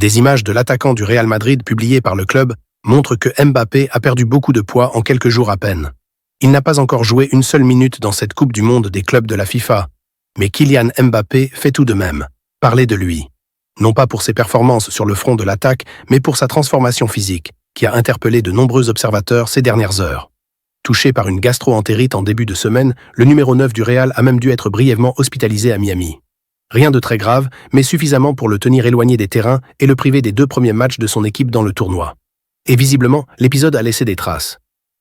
Des images de l'attaquant du Real Madrid publiées par le club montrent que Mbappé a perdu beaucoup de poids en quelques jours à peine. Il n'a pas encore joué une seule minute dans cette Coupe du Monde des clubs de la FIFA. Mais Kylian Mbappé fait tout de même parler de lui. Non pas pour ses performances sur le front de l'attaque, mais pour sa transformation physique, qui a interpellé de nombreux observateurs ces dernières heures. Touché par une gastro-entérite en début de semaine, le numéro 9 du Real a même dû être brièvement hospitalisé à Miami. Rien de très grave, mais suffisamment pour le tenir éloigné des terrains et le priver des 2 premiers matchs de son équipe dans le tournoi. Et visiblement, l'épisode a laissé des traces.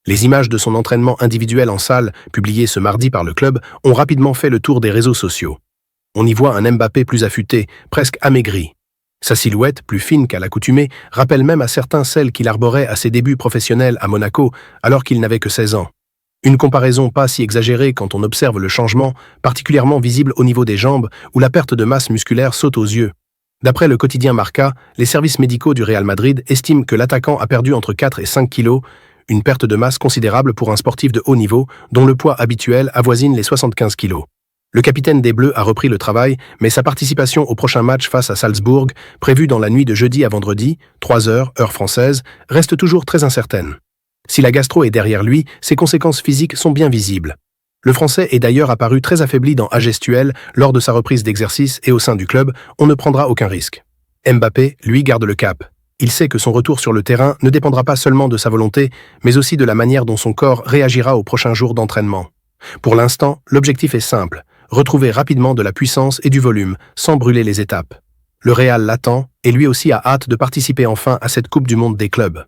Les images de son entraînement individuel en salle, publiées ce mardi par le club, ont rapidement fait le tour des réseaux sociaux. On y voit un Mbappé plus affûté, presque amaigri. Sa silhouette, plus fine qu'à l'accoutumée, rappelle même à certains celle qu'il arborait à ses débuts professionnels à Monaco, alors qu'il n'avait que 16 ans. Une comparaison pas si exagérée quand on observe le changement, particulièrement visible au niveau des jambes, où la perte de masse musculaire saute aux yeux. D'après le quotidien Marca, les services médicaux du Real Madrid estiment que l'attaquant a perdu entre 4 et 5 kilos, une perte de masse considérable pour un sportif de haut niveau, dont le poids habituel avoisine les 75 kilos. Le capitaine des Bleus a repris le travail, mais sa participation au prochain match face à Salzbourg, prévu dans la nuit de jeudi à vendredi, 3 heures, heure française, reste toujours très incertaine. Si la gastro est derrière lui, ses conséquences physiques sont bien visibles. Le Français est d'ailleurs apparu très affaibli dans Agestuel lors de sa reprise d'exercice et au sein du club, on ne prendra aucun risque. Mbappé, lui, garde le cap. Il sait que son retour sur le terrain ne dépendra pas seulement de sa volonté, mais aussi de la manière dont son corps réagira aux prochains jours d'entraînement. Pour l'instant, l'objectif est simple, retrouver rapidement de la puissance et du volume, sans brûler les étapes. Le Real l'attend, et lui aussi a hâte de participer enfin à cette Coupe du Monde des clubs.